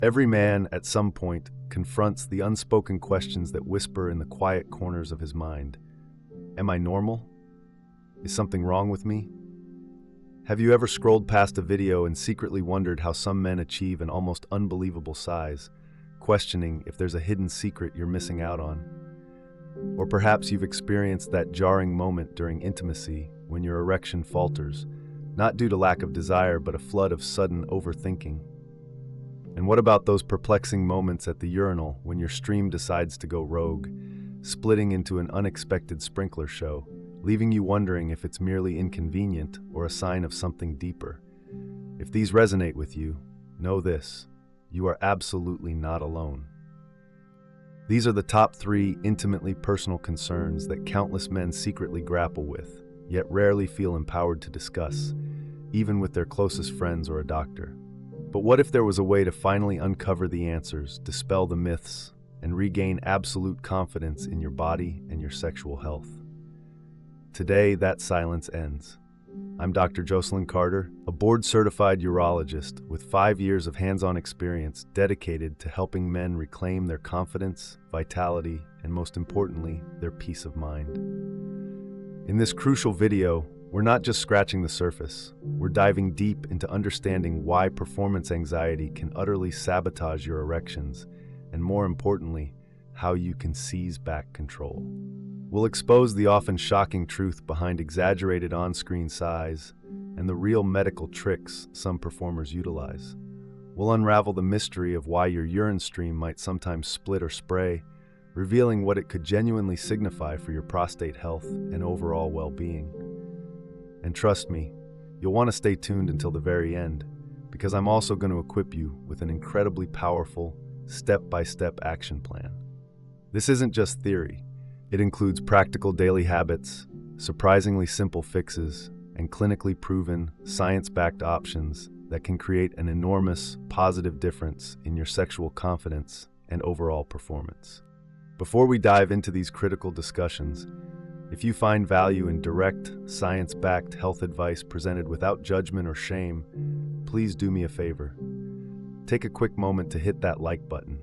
Every man, at some point, confronts the unspoken questions that whisper in the quiet corners of his mind. Am I normal? Is something wrong with me? Have you ever scrolled past a video and secretly wondered how some men achieve an almost unbelievable size, questioning if there's a hidden secret you're missing out on? Or perhaps you've experienced that jarring moment during intimacy when your erection falters, not due to lack of desire but a flood of sudden overthinking. And what about those perplexing moments at the urinal when your stream decides to go rogue, splitting into an unexpected sprinkler show, leaving you wondering if it's merely inconvenient or a sign of something deeper? If these resonate with you, know this: you are absolutely not alone. These are the top 3 intimately personal concerns that countless men secretly grapple with, yet rarely feel empowered to discuss, even with their closest friends or a doctor. But what if there was a way to finally uncover the answers, dispel the myths, and regain absolute confidence in your body and your sexual health? Today, that silence ends. I'm Dr. Jocelyn Carter, a board-certified urologist with 5 years of hands-on experience dedicated to helping men reclaim their confidence, vitality, and most importantly, their peace of mind. In this crucial video, we're not just scratching the surface. We're diving deep into understanding why performance anxiety can utterly sabotage your erections, and more importantly, how you can seize back control. We'll expose the often shocking truth behind exaggerated on-screen size and the real medical tricks some performers utilize. We'll unravel the mystery of why your urine stream might sometimes split or spray, revealing what it could genuinely signify for your prostate health and overall well-being. And trust me, you'll want to stay tuned until the very end, because I'm also going to equip you with an incredibly powerful, step-by-step action plan. This isn't just theory. It includes practical daily habits, surprisingly simple fixes, and clinically proven, science-backed options that can create an enormous, positive difference in your sexual confidence and overall performance. Before we dive into these critical discussions, if you find value in direct, science-backed health advice presented without judgment or shame, please do me a favor. Take a quick moment to hit that like button.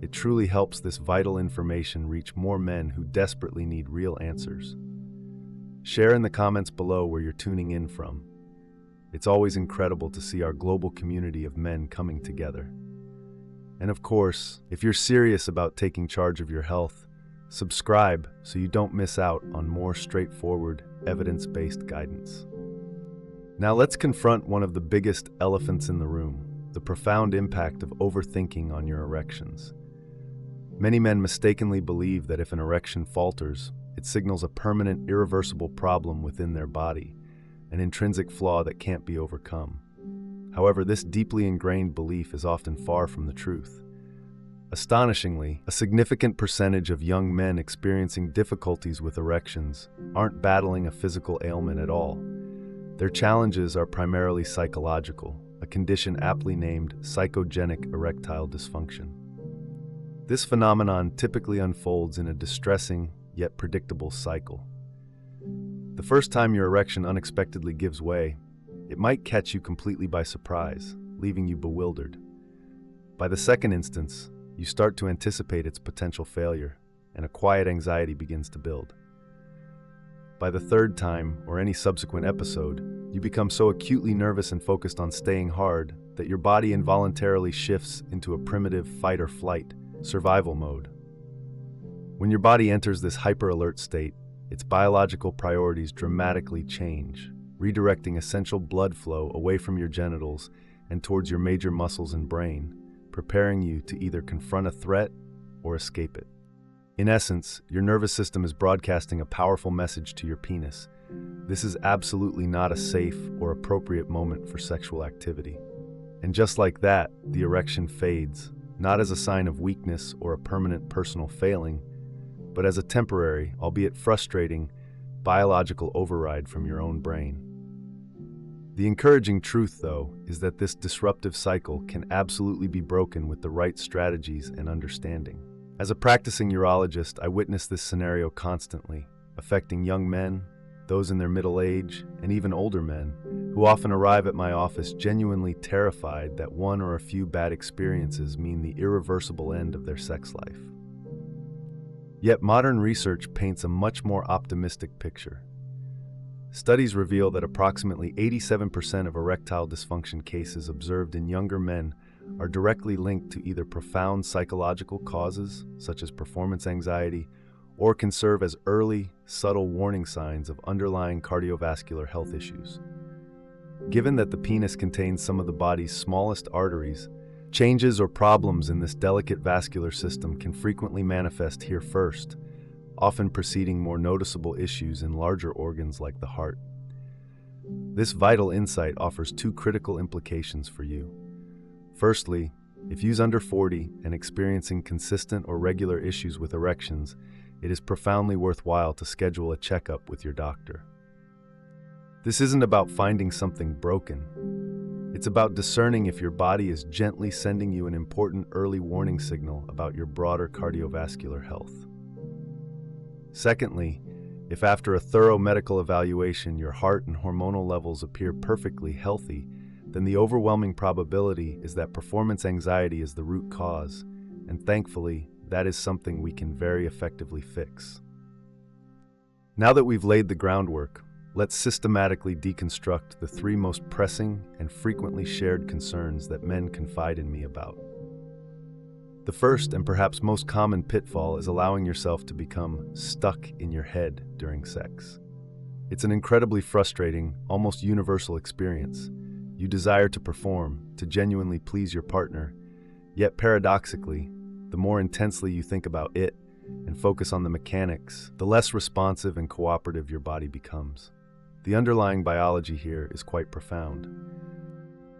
It truly helps this vital information reach more men who desperately need real answers. Share in the comments below where you're tuning in from. It's always incredible to see our global community of men coming together. And of course, if you're serious about taking charge of your health, subscribe so you don't miss out on more straightforward, evidence-based guidance. Now let's confront one of the biggest elephants in the room: the profound impact of overthinking on your erections. Many men mistakenly believe that if an erection falters, it signals a permanent, irreversible problem within their body, an intrinsic flaw that can't be overcome. However, this deeply ingrained belief is often far from the truth. Astonishingly, a significant percentage of young men experiencing difficulties with erections aren't battling a physical ailment at all. Their challenges are primarily psychological, a condition aptly named psychogenic erectile dysfunction. This phenomenon typically unfolds in a distressing yet predictable cycle. The first time your erection unexpectedly gives way, it might catch you completely by surprise, leaving you bewildered. By the second instance, you start to anticipate its potential failure, and a quiet anxiety begins to build. By the third time, or any subsequent episode, you become so acutely nervous and focused on staying hard that your body involuntarily shifts into a primitive fight-or-flight survival mode. When your body enters this hyper-alert state, its biological priorities dramatically change, redirecting essential blood flow away from your genitals and towards your major muscles and brain, preparing you to either confront a threat or escape it. In essence, your nervous system is broadcasting a powerful message to your penis. This is absolutely not a safe or appropriate moment for sexual activity. And just like that, the erection fades, not as a sign of weakness or a permanent personal failing, but as a temporary, albeit frustrating, biological override from your own brain. The encouraging truth, though, is that this disruptive cycle can absolutely be broken with the right strategies and understanding. As a practicing urologist, I witness this scenario constantly, affecting young men, those in their middle age, and even older men, who often arrive at my office genuinely terrified that one or a few bad experiences mean the irreversible end of their sex life. Yet modern research paints a much more optimistic picture. Studies reveal that approximately 87% of erectile dysfunction cases observed in younger men are directly linked to either profound psychological causes, such as performance anxiety, or can serve as early, subtle warning signs of underlying cardiovascular health issues. Given that the penis contains some of the body's smallest arteries, changes or problems in this delicate vascular system can frequently manifest here first, often preceding more noticeable issues in larger organs like the heart. This vital insight offers two critical implications for you. Firstly, if you're under 40 and experiencing consistent or regular issues with erections, it is profoundly worthwhile to schedule a checkup with your doctor. This isn't about finding something broken. It's about discerning if your body is gently sending you an important early warning signal about your broader cardiovascular health. Secondly, if after a thorough medical evaluation your heart and hormonal levels appear perfectly healthy, then the overwhelming probability is that performance anxiety is the root cause, and thankfully, that is something we can very effectively fix. Now that we've laid the groundwork, let's systematically deconstruct the three most pressing and frequently shared concerns that men confide in me about. The first and perhaps most common pitfall is allowing yourself to become stuck in your head during sex. It's an incredibly frustrating, almost universal experience. You desire to perform, to genuinely please your partner, yet paradoxically, the more intensely you think about it and focus on the mechanics, the less responsive and cooperative your body becomes. The underlying biology here is quite profound.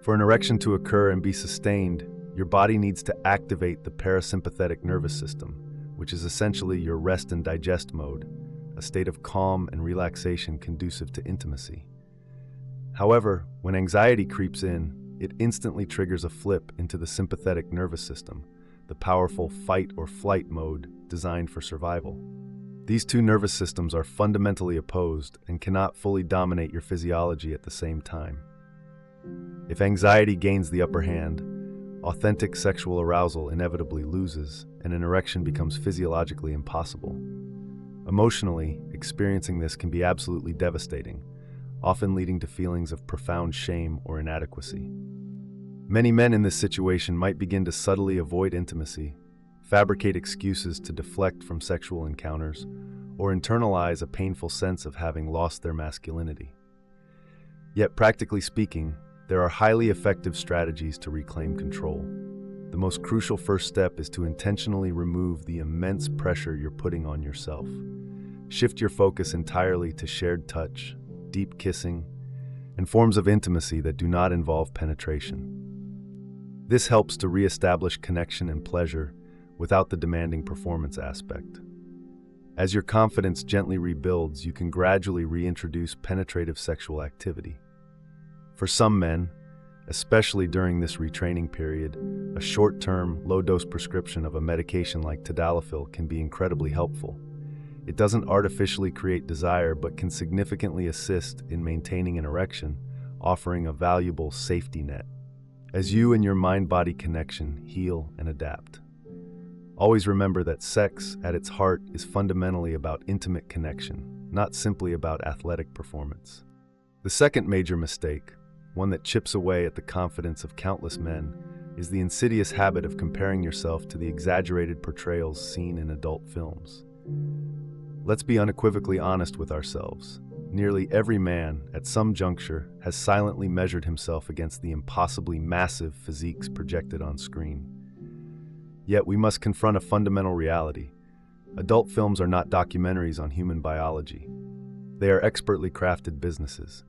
For an erection to occur and be sustained, your body needs to activate the parasympathetic nervous system, which is essentially your rest and digest mode, a state of calm and relaxation conducive to intimacy. However, when anxiety creeps in, it instantly triggers a flip into the sympathetic nervous system, the powerful fight or flight mode designed for survival. These two nervous systems are fundamentally opposed and cannot fully dominate your physiology at the same time. If anxiety gains the upper hand, authentic sexual arousal inevitably loses, and an erection becomes physiologically impossible. Emotionally, experiencing this can be absolutely devastating, often leading to feelings of profound shame or inadequacy. Many men in this situation might begin to subtly avoid intimacy, fabricate excuses to deflect from sexual encounters, or internalize a painful sense of having lost their masculinity. Yet, practically speaking, there are highly effective strategies to reclaim control. The most crucial first step is to intentionally remove the immense pressure you're putting on yourself. Shift your focus entirely to shared touch, deep kissing, and forms of intimacy that do not involve penetration. This helps to reestablish connection and pleasure without the demanding performance aspect. As your confidence gently rebuilds, you can gradually reintroduce penetrative sexual activity. For some men, especially during this retraining period, a short-term, low-dose prescription of a medication like tadalafil can be incredibly helpful. It doesn't artificially create desire, but can significantly assist in maintaining an erection, offering a valuable safety net as you and your mind-body connection heal and adapt. Always remember that sex, at its heart, is fundamentally about intimate connection, not simply about athletic performance. The second major mistake, one that chips away at the confidence of countless men, is the insidious habit of comparing yourself to the exaggerated portrayals seen in adult films. Let's be unequivocally honest with ourselves. Nearly every man, at some juncture, has silently measured himself against the impossibly massive physiques projected on screen. Yet we must confront a fundamental reality. Adult films are not documentaries on human biology. They are expertly crafted businesses.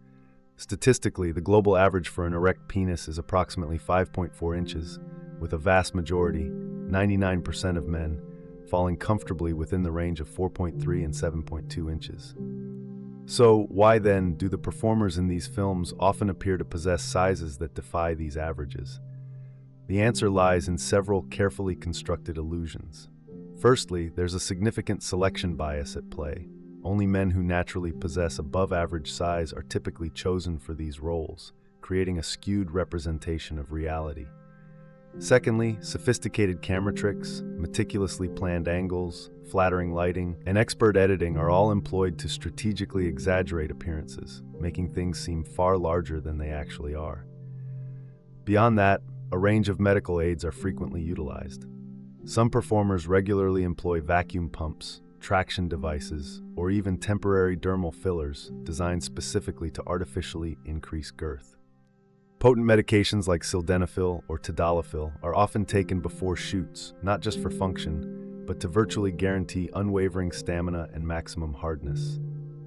Statistically, the global average for an erect penis is approximately 5.4 inches, with a vast majority, 99% of men, falling comfortably within the range of 4.3 and 7.2 inches. So, why then do the performers in these films often appear to possess sizes that defy these averages? The answer lies in several carefully constructed illusions. Firstly, there's a significant selection bias at play. Only men who naturally possess above-average size are typically chosen for these roles, creating a skewed representation of reality. Secondly, sophisticated camera tricks, meticulously planned angles, flattering lighting, and expert editing are all employed to strategically exaggerate appearances, making things seem far larger than they actually are. Beyond that, a range of medical aids are frequently utilized. Some performers regularly employ vacuum pumps, traction devices, or even temporary dermal fillers designed specifically to artificially increase girth. Potent medications like sildenafil or tadalafil are often taken before shoots, not just for function, but to virtually guarantee unwavering stamina and maximum hardness.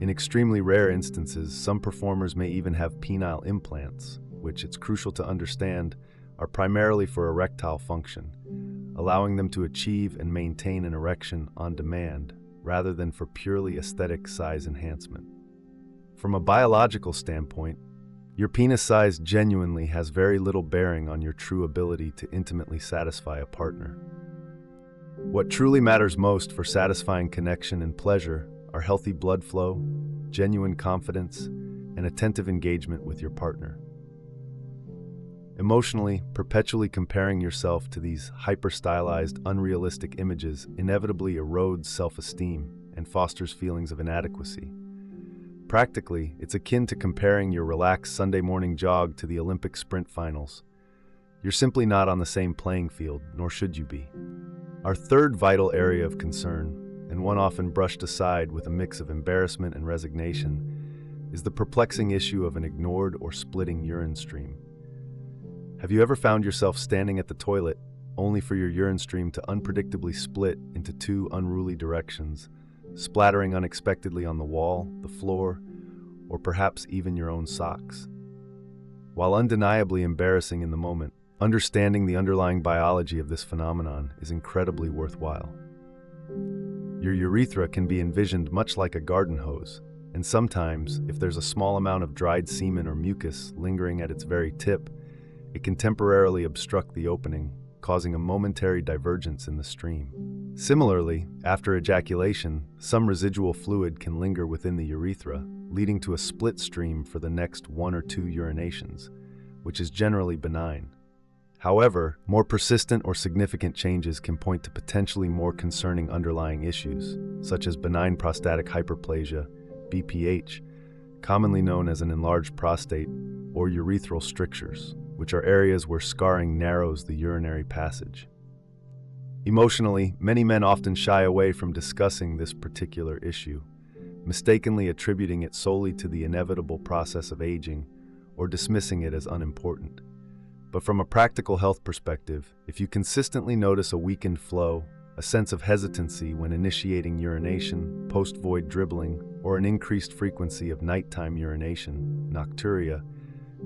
In extremely rare instances, some performers may even have penile implants, which, it's crucial to understand, are primarily for erectile function, allowing them to achieve and maintain an erection on demand, rather than for purely aesthetic size enhancement. From a biological standpoint, your penis size genuinely has very little bearing on your true ability to intimately satisfy a partner. What truly matters most for satisfying connection and pleasure are healthy blood flow, genuine confidence, and attentive engagement with your partner. Emotionally, perpetually comparing yourself to these hyper-stylized, unrealistic images inevitably erodes self-esteem and fosters feelings of inadequacy. Practically, it's akin to comparing your relaxed Sunday morning jog to the Olympic sprint finals. You're simply not on the same playing field, nor should you be. Our third vital area of concern, and one often brushed aside with a mix of embarrassment and resignation, is the perplexing issue of an ignored or splitting urine stream. Have you ever found yourself standing at the toilet only for your urine stream to unpredictably split into two unruly directions, splattering unexpectedly on the wall, the floor, or perhaps even your own socks? While undeniably embarrassing in the moment, understanding the underlying biology of this phenomenon is incredibly worthwhile. Your urethra can be envisioned much like a garden hose, and sometimes, if there's a small amount of dried semen or mucus lingering at its very tip, it can temporarily obstruct the opening, causing a momentary divergence in the stream. Similarly, after ejaculation, some residual fluid can linger within the urethra, leading to a split stream for the next 1 or 2 urinations, which is generally benign. However, more persistent or significant changes can point to potentially more concerning underlying issues, such as benign prostatic hyperplasia, BPH, commonly known as an enlarged prostate, or urethral strictures, which are areas where scarring narrows the urinary passage. Emotionally, many men often shy away from discussing this particular issue, mistakenly attributing it solely to the inevitable process of aging or dismissing it as unimportant. But from a practical health perspective, if you consistently notice a weakened flow, a sense of hesitancy when initiating urination, post-void dribbling, or an increased frequency of nighttime urination, nocturia,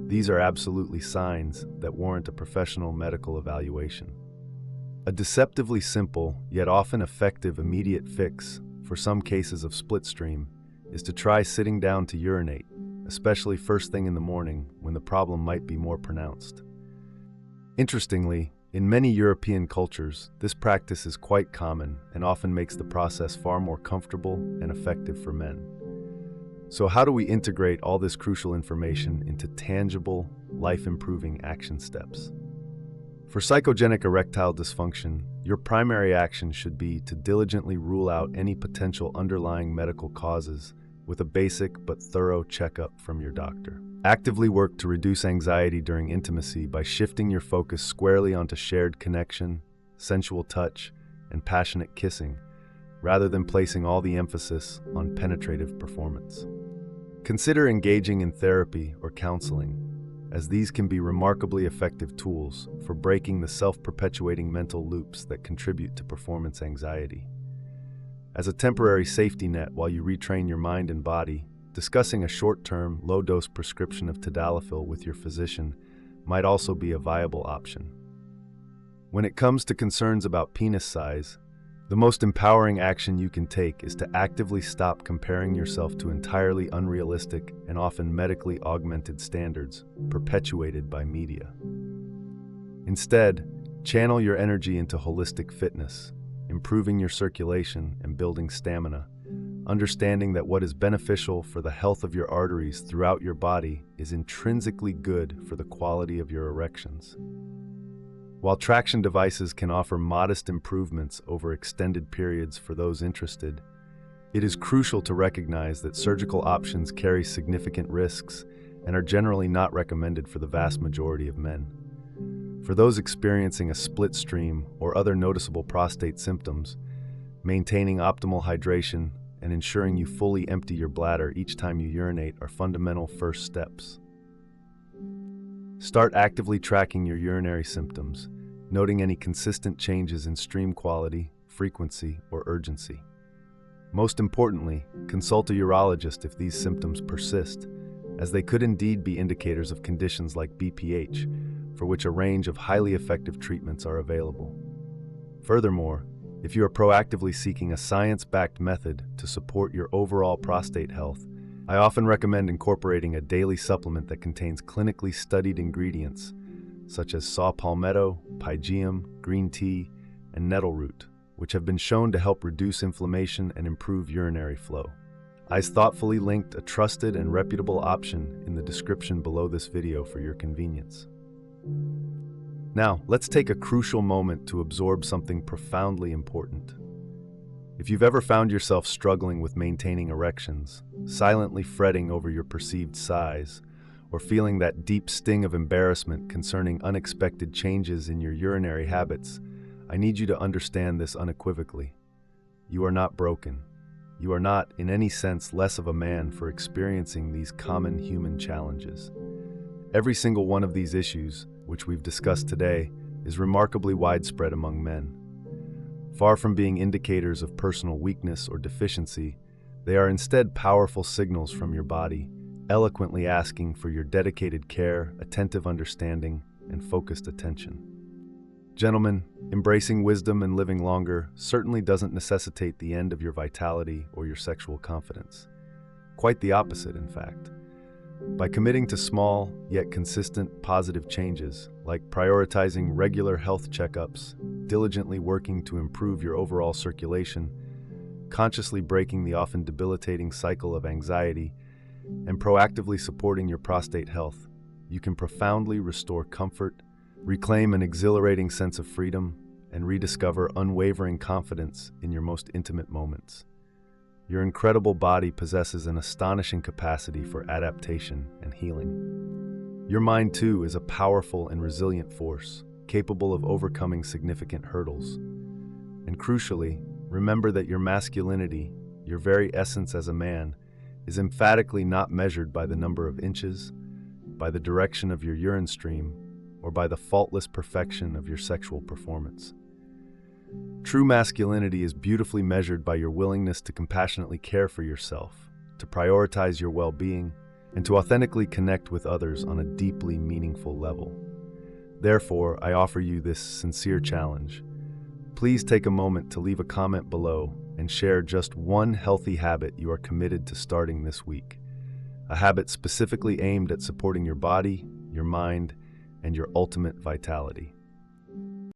these are absolutely signs that warrant a professional medical evaluation. A deceptively simple, yet often effective immediate fix for some cases of split stream is to try sitting down to urinate, especially first thing in the morning when the problem might be more pronounced. Interestingly, in many European cultures, this practice is quite common and often makes the process far more comfortable and effective for men. So how do we integrate all this crucial information into tangible, life-improving action steps? For psychogenic erectile dysfunction, your primary action should be to diligently rule out any potential underlying medical causes with a basic but thorough checkup from your doctor. Actively work to reduce anxiety during intimacy by shifting your focus squarely onto shared connection, sensual touch, and passionate kissing, rather than placing all the emphasis on penetrative performance. Consider engaging in therapy or counseling, as these can be remarkably effective tools for breaking the self-perpetuating mental loops that contribute to performance anxiety. As a temporary safety net while you retrain your mind and body, discussing a short-term, low-dose prescription of tadalafil with your physician might also be a viable option. When it comes to concerns about penis size, the most empowering action you can take is to actively stop comparing yourself to entirely unrealistic and often medically augmented standards perpetuated by media. Instead, channel your energy into holistic fitness, improving your circulation and building stamina, understanding that what is beneficial for the health of your arteries throughout your body is intrinsically good for the quality of your erections. While traction devices can offer modest improvements over extended periods for those interested, it is crucial to recognize that surgical options carry significant risks and are generally not recommended for the vast majority of men. For those experiencing a split stream or other noticeable prostate symptoms, maintaining optimal hydration and ensuring you fully empty your bladder each time you urinate are fundamental first steps. Start actively tracking your urinary symptoms, noting any consistent changes in stream quality, frequency, or urgency. Most importantly, consult a urologist if these symptoms persist, as they could indeed be indicators of conditions like BPH, for which a range of highly effective treatments are available. Furthermore, if you are proactively seeking a science-backed method to support your overall prostate health, I often recommend incorporating a daily supplement that contains clinically studied ingredients such as saw palmetto, pygeum, green tea, and nettle root, which have been shown to help reduce inflammation and improve urinary flow. I've thoughtfully linked a trusted and reputable option in the description below this video for your convenience. Now, let's take a crucial moment to absorb something profoundly important. If you've ever found yourself struggling with maintaining erections, silently fretting over your perceived size, or feeling that deep sting of embarrassment concerning unexpected changes in your urinary habits, I need you to understand this unequivocally. You are not broken. You are not, in any sense, less of a man for experiencing these common human challenges. Every single one of these issues, which we've discussed today, is remarkably widespread among men. Far from being indicators of personal weakness or deficiency, they are instead powerful signals from your body, eloquently asking for your dedicated care, attentive understanding, and focused attention. Gentlemen, embracing wisdom and living longer certainly doesn't necessitate the end of your vitality or your sexual confidence. Quite the opposite, in fact. By committing to small, yet consistent, positive changes, like prioritizing regular health checkups, diligently working to improve your overall circulation, consciously breaking the often debilitating cycle of anxiety, and proactively supporting your prostate health, you can profoundly restore comfort, reclaim an exhilarating sense of freedom, and rediscover unwavering confidence in your most intimate moments. Your incredible body possesses an astonishing capacity for adaptation and healing. Your mind, too, is a powerful and resilient force, capable of overcoming significant hurdles. And crucially, remember that your masculinity, your very essence as a man, is emphatically not measured by the number of inches, by the direction of your urine stream, or by the faultless perfection of your sexual performance. True masculinity is beautifully measured by your willingness to compassionately care for yourself, to prioritize your well-being, and to authentically connect with others on a deeply meaningful level. Therefore, I offer you this sincere challenge. Please take a moment to leave a comment below and share just one healthy habit you are committed to starting this week. A habit specifically aimed at supporting your body, your mind, and your ultimate vitality.